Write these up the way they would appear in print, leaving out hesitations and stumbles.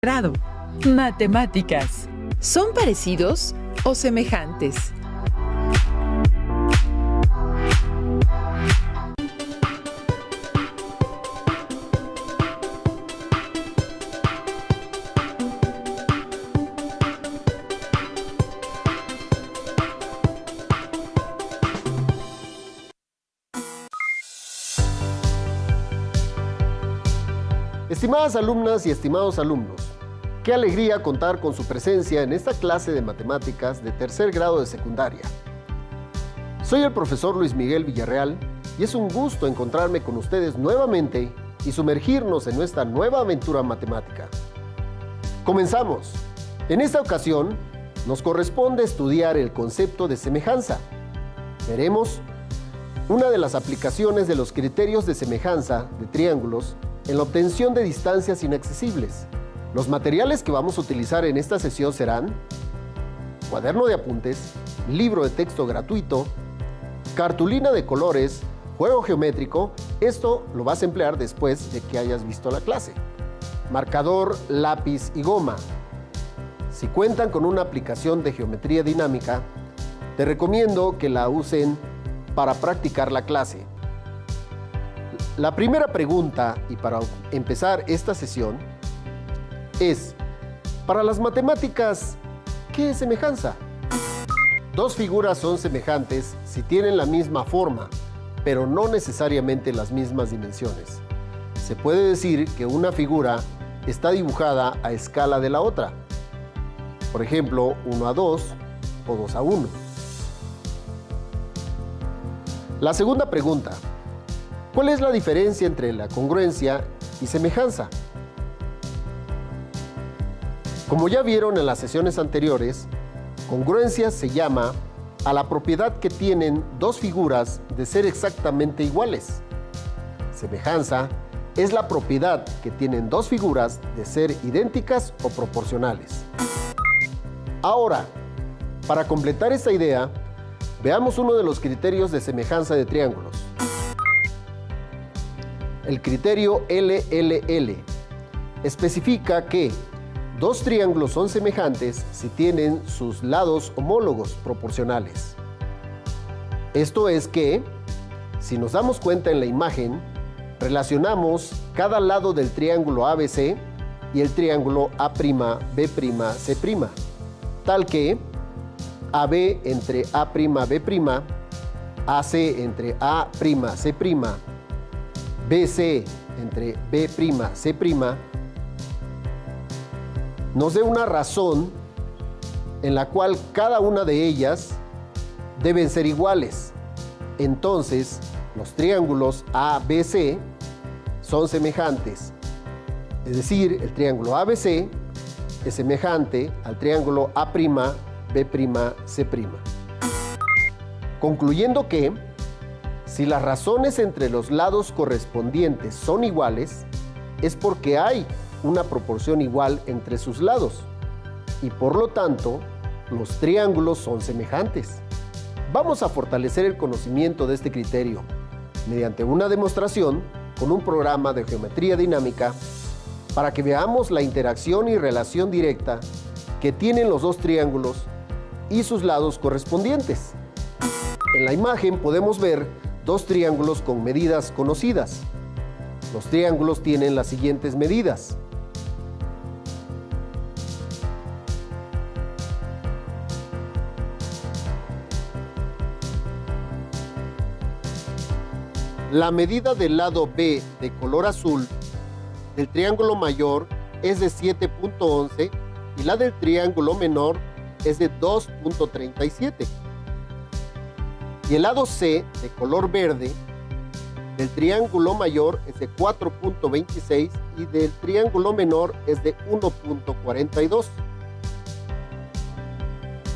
grado. Matemáticas. ¿Son parecidos o semejantes? Estimadas alumnas y estimados alumnos, qué alegría contar con su presencia en esta clase de matemáticas de tercer grado de secundaria. Soy el profesor Luis Miguel Villarreal y es un gusto encontrarme con ustedes nuevamente y sumergirnos en nuestra nueva aventura matemática. Comenzamos. En esta ocasión nos corresponde estudiar el concepto de semejanza. Veremos una de las aplicaciones de los criterios de semejanza de triángulos en la obtención de distancias inaccesibles. Los materiales que vamos a utilizar en esta sesión serán cuaderno de apuntes, libro de texto gratuito, cartulina de colores, juego geométrico. Esto lo vas a emplear después de que hayas visto la clase. Marcador, lápiz y goma. Si cuentan con una aplicación de geometría dinámica, te recomiendo que la usen para practicar la clase. La primera pregunta, y para empezar esta sesión, es, para las matemáticas, ¿qué es semejanza? Dos figuras son semejantes si tienen la misma forma, pero no necesariamente las mismas dimensiones. Se puede decir que una figura está dibujada a escala de la otra. Por ejemplo, 1:2 o 2:1. La segunda pregunta, ¿cuál es la diferencia entre la congruencia y semejanza? Como ya vieron en las sesiones anteriores, congruencia se llama a la propiedad que tienen dos figuras de ser exactamente iguales. Semejanza es la propiedad que tienen dos figuras de ser idénticas o proporcionales. Ahora, para completar esta idea, veamos uno de los criterios de semejanza de triángulos. El criterio LLL especifica que dos triángulos son semejantes si tienen sus lados homólogos proporcionales. Esto es que, si nos damos cuenta en la imagen, relacionamos cada lado del triángulo ABC y el triángulo A'B'C', tal que AB entre A'B', AC entre A'C', BC entre B'C', nos dé una razón en la cual cada una de ellas deben ser iguales. Entonces, los triángulos ABC son semejantes. Es decir, el triángulo ABC es semejante al triángulo A'B'C'. Concluyendo que, si las razones entre los lados correspondientes son iguales, es porque hay una proporción igual entre sus lados y por lo tanto los triángulos son semejantes. Vamos a fortalecer el conocimiento de este criterio mediante una demostración con un programa de geometría dinámica para que veamos la interacción y relación directa que tienen los dos triángulos y sus lados correspondientes. En la imagen podemos ver dos triángulos con medidas conocidas. Los triángulos tienen las siguientes medidas. La medida del lado B de color azul del triángulo mayor es de 7.11 y la del triángulo menor es de 2.37. Y el lado C de color verde del triángulo mayor es de 4.26 y del triángulo menor es de 1.42.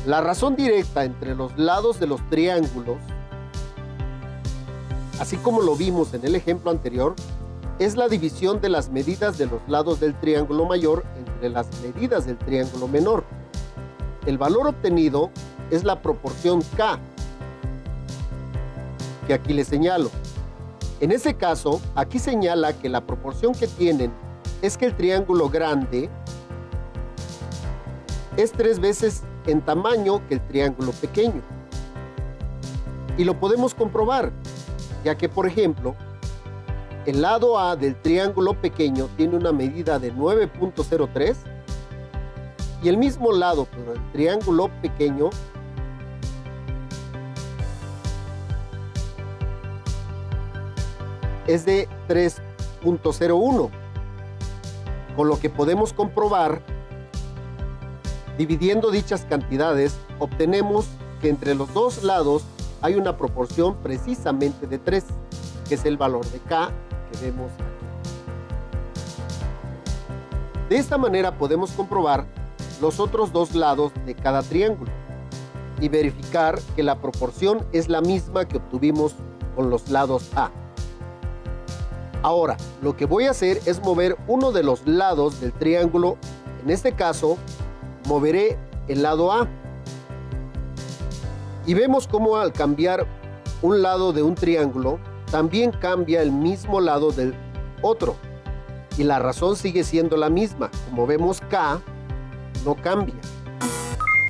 La razón directa entre los lados de los triángulos, así como lo vimos en el ejemplo anterior, es la división de las medidas de los lados del triángulo mayor entre las medidas del triángulo menor. El valor obtenido es la proporción K, que aquí les señalo. En ese caso, aquí señala que la proporción que tienen es que el triángulo grande es 3 veces en tamaño que el triángulo pequeño. Y lo podemos comprobar, ya que, por ejemplo, el lado A del triángulo pequeño tiene una medida de 9.03 y el mismo lado, pero el triángulo pequeño, es de 3.01, con lo que podemos comprobar, dividiendo dichas cantidades, obtenemos que entre los dos lados hay una proporción precisamente de 3, que es el valor de K que vemos aquí. De esta manera podemos comprobar los otros dos lados de cada triángulo y verificar que la proporción es la misma que obtuvimos con los lados A. Ahora, lo que voy a hacer es mover uno de los lados del triángulo. En este caso, moveré el lado A. Y vemos cómo al cambiar un lado de un triángulo, también cambia el mismo lado del otro. Y la razón sigue siendo la misma. Como vemos, K no cambia.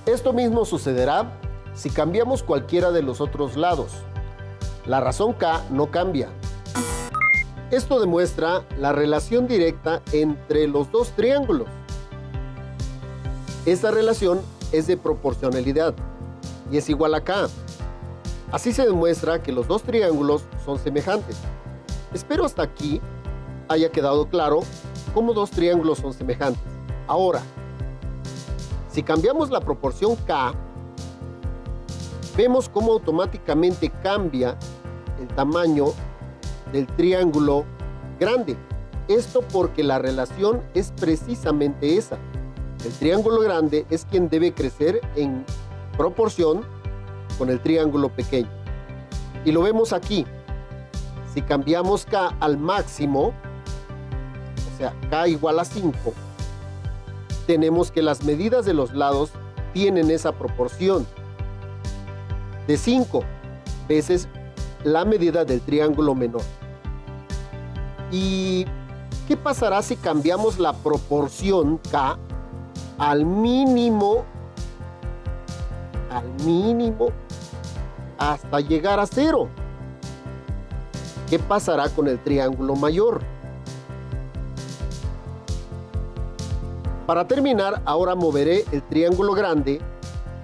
Esto mismo sucederá si cambiamos cualquiera de los otros lados. La razón K no cambia. Esto demuestra la relación directa entre los dos triángulos. Esta relación es de proporcionalidad y es igual a K. Así se demuestra que los dos triángulos son semejantes. Espero hasta aquí haya quedado claro cómo dos triángulos son semejantes. Ahora, si cambiamos la proporción K, vemos cómo automáticamente cambia el tamaño del triángulo grande. Esto porque la relación es precisamente esa. El triángulo grande es quien debe crecer en proporción con el triángulo pequeño. Y lo vemos aquí. Si cambiamos K al máximo, o sea, K igual a 5, tenemos que las medidas de los lados tienen esa proporción de 5 veces la medida del triángulo menor. ¿Y qué pasará si cambiamos la proporción K al mínimo hasta llegar a 0? ¿Qué pasará con el triángulo mayor? Para terminar, ahora moveré el triángulo grande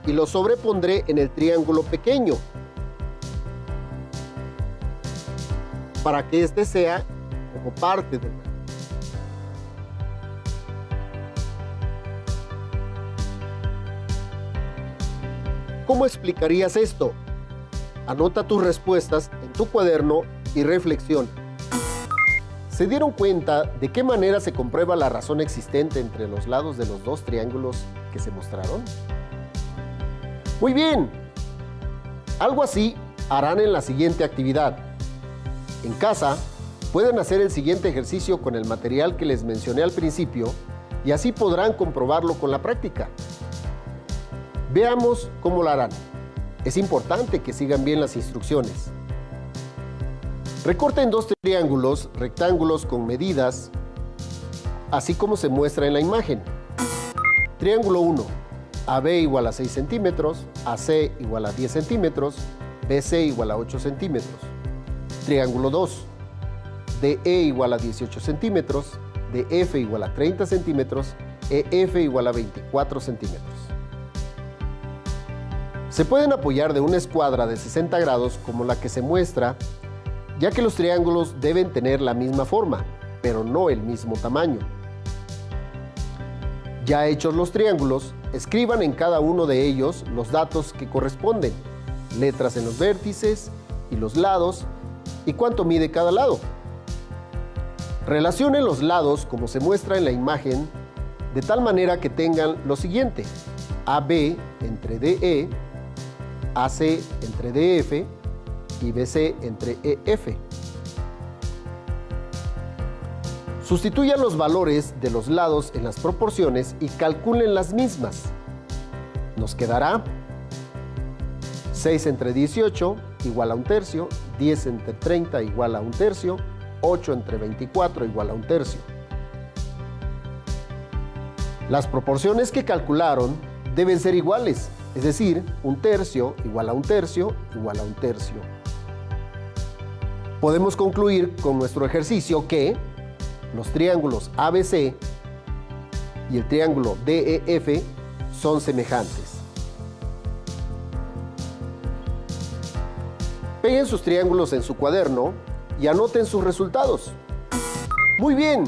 y lo sobrepondré en el triángulo pequeño para que este sea como parte del grande. ¿Cómo explicarías esto? Anota tus respuestas en tu cuaderno y reflexiona. ¿Se dieron cuenta de qué manera se comprueba la razón existente entre los lados de los dos triángulos que se mostraron? Muy bien. Algo así harán en la siguiente actividad. En casa, pueden hacer el siguiente ejercicio con el material que les mencioné al principio y así podrán comprobarlo con la práctica. Veamos cómo lo harán. Es importante que sigan bien las instrucciones. Recorten dos triángulos rectángulos con medidas, así como se muestra en la imagen. Triángulo 1, AB igual a 6 centímetros, AC igual a 10 centímetros, BC igual a 8 centímetros. Triángulo 2, DE igual a 18 centímetros, DF igual a 30 centímetros, EF igual a 24 centímetros. Se pueden apoyar de una escuadra de 60 grados como la que se muestra, ya que los triángulos deben tener la misma forma, pero no el mismo tamaño. Ya hechos los triángulos, escriban en cada uno de ellos los datos que corresponden, letras en los vértices y los lados, y cuánto mide cada lado. Relacionen los lados como se muestra en la imagen, de tal manera que tengan lo siguiente: AB entre DE, AC entre DF y BC entre EF. Sustituyan los valores de los lados en las proporciones y calculen las mismas. Nos quedará 6 entre 18 igual a 1/3, 10 entre 30 igual a 1/3, 8 entre 24 igual a 1/3. Las proporciones que calcularon deben ser iguales, es decir, 1/3 igual a 1/3 igual a 1/3. Podemos concluir con nuestro ejercicio que los triángulos ABC y el triángulo DEF son semejantes. Peguen sus triángulos en su cuaderno y anoten sus resultados. Muy bien,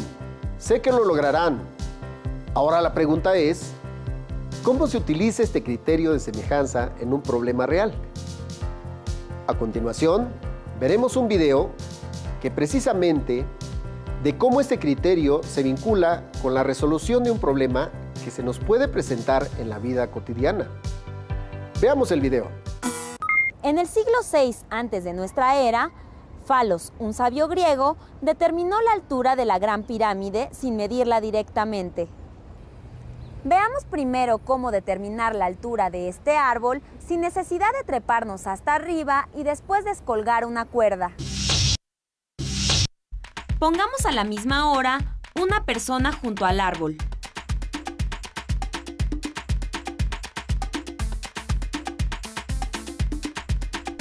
sé que lo lograrán. Ahora la pregunta es, ¿cómo se utiliza este criterio de semejanza en un problema real? A continuación, veremos un video que precisamente de cómo este criterio se vincula con la resolución de un problema que se nos puede presentar en la vida cotidiana. Veamos el video. En el siglo VI antes de nuestra era, Falos, un sabio griego, determinó la altura de la Gran Pirámide sin medirla directamente. Veamos primero cómo determinar la altura de este árbol sin necesidad de treparnos hasta arriba y después descolgar una cuerda. Pongamos a la misma hora una persona junto al árbol.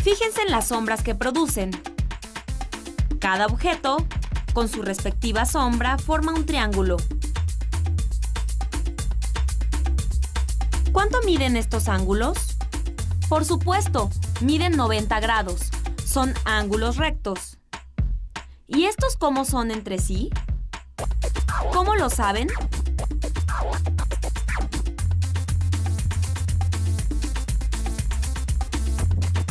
Fíjense en las sombras que producen. Cada objeto, con su respectiva sombra, forma un triángulo. ¿Cuánto miden estos ángulos? Por supuesto, miden 90 grados. Son ángulos rectos. ¿Y estos cómo son entre sí? ¿Cómo lo saben?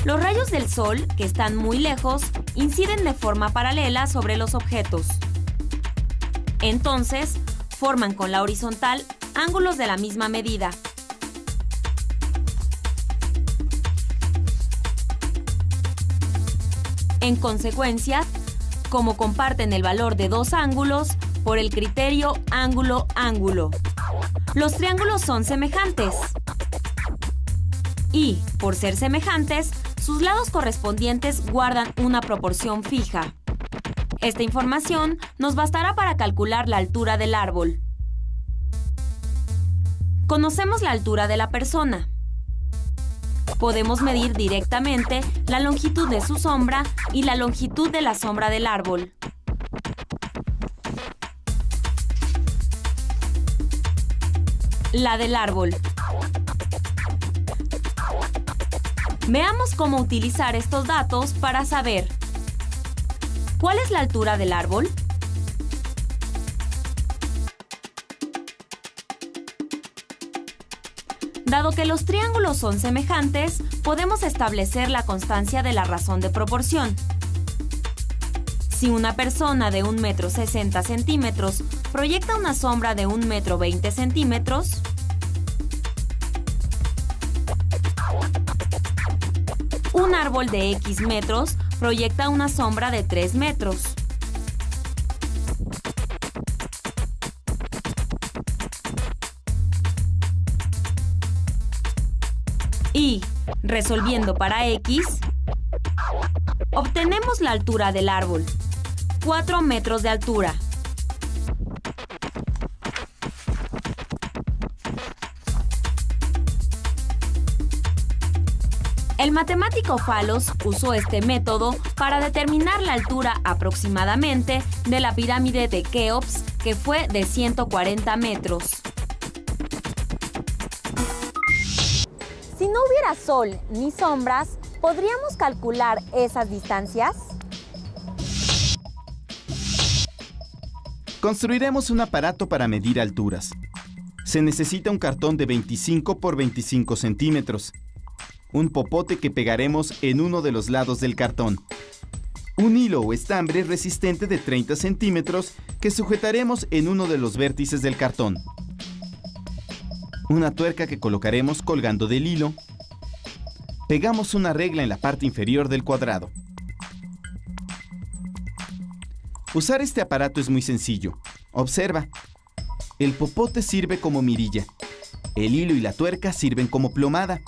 Los rayos del sol, que están muy lejos, inciden de forma paralela sobre los objetos. Entonces, forman con la horizontal ángulos de la misma medida. En consecuencia, como comparten el valor de dos ángulos, por el criterio ángulo-ángulo, los triángulos son semejantes. Y, por ser semejantes, sus lados correspondientes guardan una proporción fija. Esta información nos bastará para calcular la altura del árbol. Conocemos la altura de la persona. Podemos medir directamente la longitud de su sombra y la longitud de la sombra del árbol. La del árbol. Veamos cómo utilizar estos datos para saber ¿cuál es la altura del árbol? Dado que los triángulos son semejantes, podemos establecer la constancia de la razón de proporción. Si una persona de 1,60 m proyecta una sombra de 1,20 m, un árbol de X metros proyecta una sombra de 3 metros. Y, resolviendo para X, obtenemos la altura del árbol, 4 metros de altura. El matemático Falos usó este método para determinar la altura aproximadamente de la pirámide de Keops, que fue de 140 metros. Si no hubiera sol ni sombras, ¿podríamos calcular esas distancias? Construiremos un aparato para medir alturas. Se necesita un cartón de 25 por 25 centímetros. Un popote que pegaremos en uno de los lados del cartón. Un hilo o estambre resistente de 30 centímetros que sujetaremos en uno de los vértices del cartón. Una tuerca que colocaremos colgando del hilo. Pegamos una regla en la parte inferior del cuadrado. Usar este aparato es muy sencillo. Observa. El popote sirve como mirilla. El hilo y la tuerca sirven como plomada.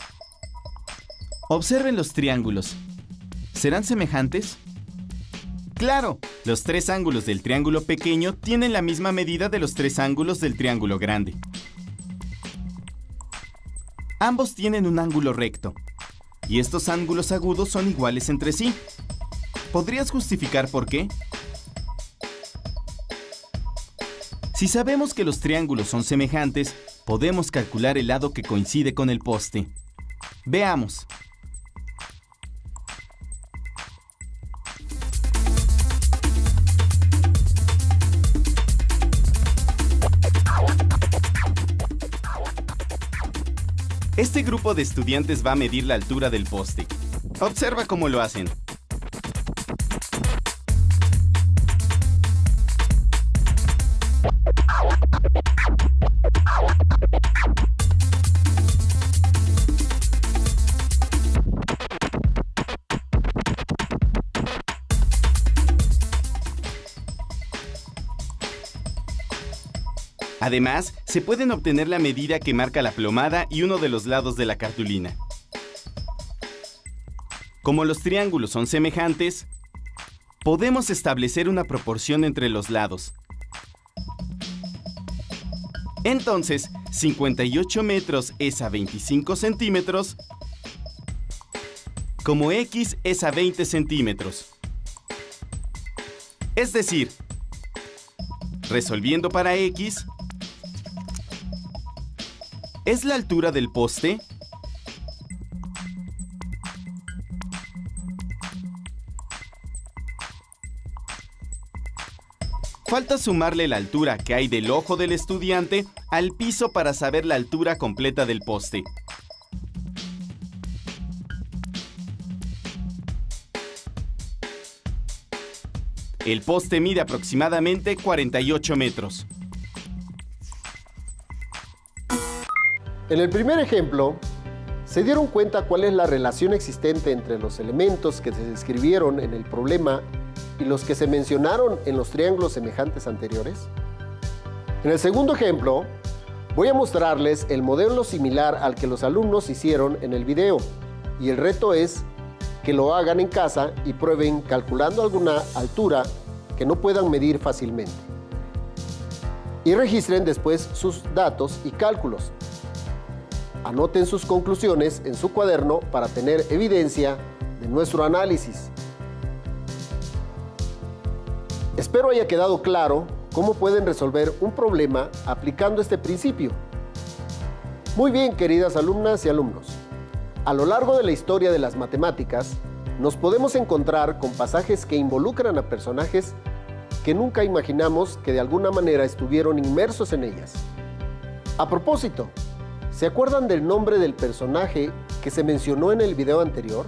Observen los triángulos. ¿Serán semejantes? ¡Claro! Los tres ángulos del triángulo pequeño tienen la misma medida de los tres ángulos del triángulo grande. Ambos tienen un ángulo recto, y estos ángulos agudos son iguales entre sí. ¿Podrías justificar por qué? Si sabemos que los triángulos son semejantes, podemos calcular el lado que coincide con el poste. Veamos. Este grupo de estudiantes va a medir la altura del poste. Observa cómo lo hacen. Además, se pueden obtener la medida que marca la plomada y uno de los lados de la cartulina. Como los triángulos son semejantes, podemos establecer una proporción entre los lados. Entonces, 58 metros es a 25 centímetros, como X es a 20 centímetros. Es decir, resolviendo para X, ¿es la altura del poste? Falta sumarle la altura que hay del ojo del estudiante al piso para saber la altura completa del poste. El poste mide aproximadamente 48 metros. En el primer ejemplo, ¿se dieron cuenta cuál es la relación existente entre los elementos que se describieron en el problema y los que se mencionaron en los triángulos semejantes anteriores? En el segundo ejemplo, voy a mostrarles el modelo similar al que los alumnos hicieron en el video, y el reto es que lo hagan en casa y prueben calculando alguna altura que no puedan medir fácilmente. Y registren después sus datos y cálculos. Anoten sus conclusiones en su cuaderno para tener evidencia de nuestro análisis. Espero haya quedado claro cómo pueden resolver un problema aplicando este principio. Muy bien, queridas alumnas y alumnos. A lo largo de la historia de las matemáticas, nos podemos encontrar con pasajes que involucran a personajes que nunca imaginamos que de alguna manera estuvieron inmersos en ellas. A propósito, ¿se acuerdan del nombre del personaje que se mencionó en el video anterior?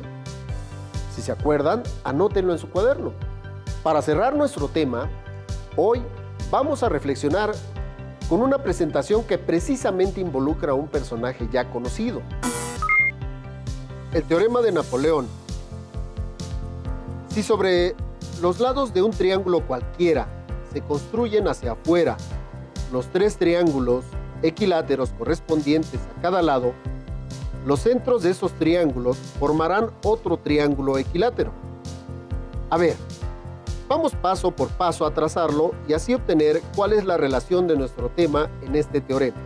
Si se acuerdan, anótenlo en su cuaderno. Para cerrar nuestro tema, hoy vamos a reflexionar con una presentación que precisamente involucra a un personaje ya conocido. El teorema de Napoleón. Si sobre los lados de un triángulo cualquiera se construyen hacia afuera los tres triángulos equiláteros correspondientes a cada lado, los centros de esos triángulos formarán otro triángulo equilátero. A ver, vamos paso por paso a trazarlo y así obtener cuál es la relación de nuestro tema en este teorema.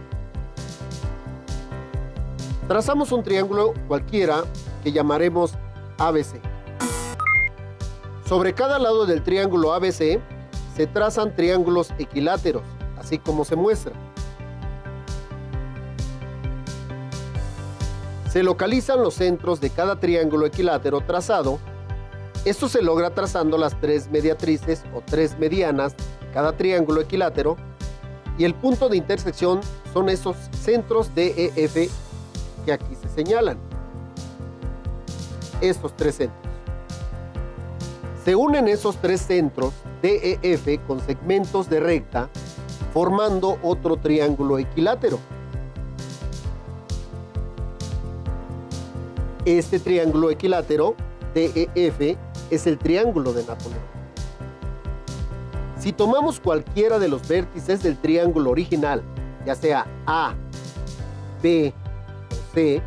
Trazamos un triángulo cualquiera que llamaremos ABC. Sobre cada lado del triángulo ABC se trazan triángulos equiláteros, así como se muestra. Se localizan los centros de cada triángulo equilátero trazado. Esto se logra trazando las tres mediatrices o tres medianas de cada triángulo equilátero, y el punto de intersección son esos centros DEF que aquí se señalan. Estos tres centros. Se unen esos tres centros DEF con segmentos de recta, formando otro triángulo equilátero. Este triángulo equilátero DEF es el triángulo de Napoleón. Si tomamos cualquiera de los vértices del triángulo original, ya sea A, B o C,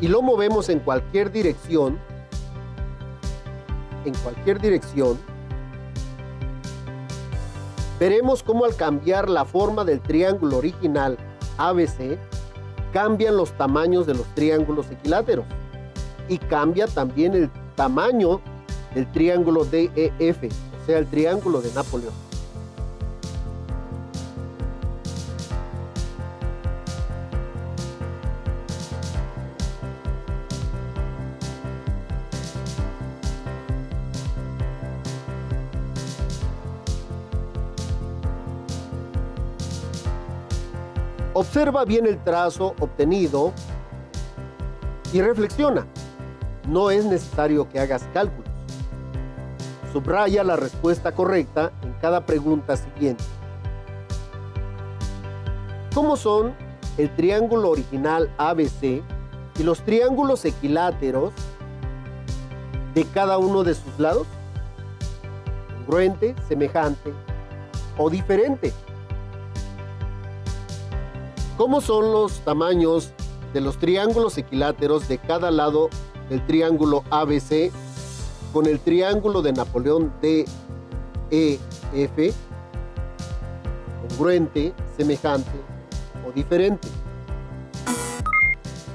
y lo movemos en cualquier dirección, veremos cómo al cambiar la forma del triángulo original ABC, cambian los tamaños de los triángulos equiláteros y cambia también el tamaño del triángulo DEF, o sea, el triángulo de Napoleón. Observa bien el trazo obtenido y reflexiona. No es necesario que hagas cálculos. Subraya la respuesta correcta en cada pregunta siguiente. ¿Cómo son el triángulo original ABC y los triángulos equiláteros de cada uno de sus lados? ¿Congruente, semejante o diferente? ¿Cómo son los tamaños de los triángulos equiláteros de cada lado del triángulo ABC con el triángulo de Napoleón DEF? ¿Congruente, semejante o diferente?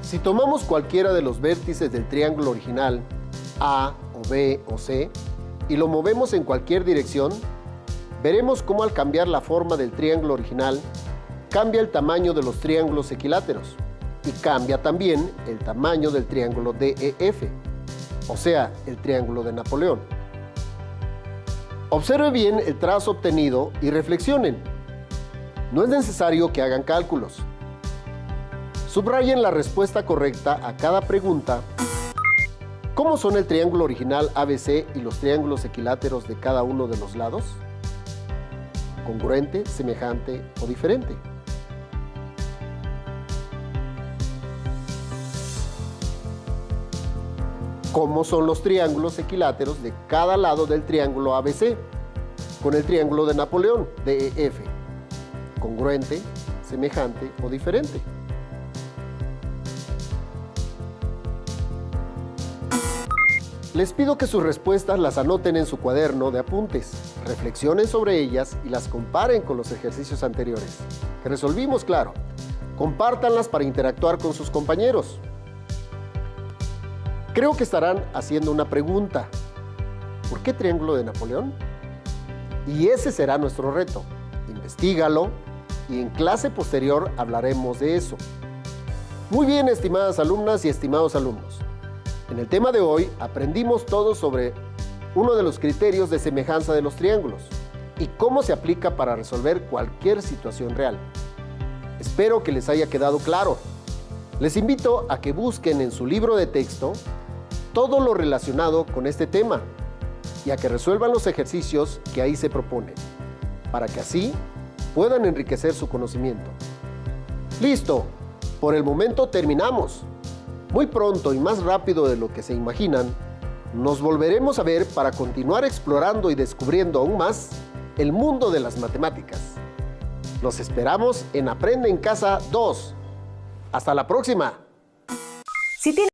Si tomamos cualquiera de los vértices del triángulo original, A o B o C, y lo movemos en cualquier dirección, veremos cómo al cambiar la forma del triángulo original, cambia el tamaño de los triángulos equiláteros y cambia también el tamaño del triángulo DEF, o sea, el triángulo de Napoleón. Observe bien el trazo obtenido y reflexionen. No es necesario que hagan cálculos. Subrayen la respuesta correcta a cada pregunta. ¿Cómo son el triángulo original ABC y los triángulos equiláteros de cada uno de los lados? ¿Congruente, semejante o diferente? ¿Cómo son los triángulos equiláteros de cada lado del triángulo ABC con el triángulo de Napoleón, DEF? ¿Congruente, semejante o diferente? Les pido que sus respuestas las anoten en su cuaderno de apuntes, reflexionen sobre ellas y las comparen con los ejercicios anteriores, que resolvimos, claro. Compártanlas para interactuar con sus compañeros. Creo que estarán haciendo una pregunta. ¿Por qué triángulo de Napoleón? Y ese será nuestro reto. Investígalo y en clase posterior hablaremos de eso. Muy bien, estimadas alumnas y estimados alumnos. En el tema de hoy aprendimos todo sobre uno de los criterios de semejanza de los triángulos y cómo se aplica para resolver cualquier situación real. Espero que les haya quedado claro. Les invito a que busquen en su libro de texto todo lo relacionado con este tema y a que resuelvan los ejercicios que ahí se proponen, para que así puedan enriquecer su conocimiento. ¡Listo! Por el momento terminamos. Muy pronto y más rápido de lo que se imaginan, nos volveremos a ver para continuar explorando y descubriendo aún más el mundo de las matemáticas. Los esperamos en Aprende en Casa 2. ¡Hasta la próxima! Si tiene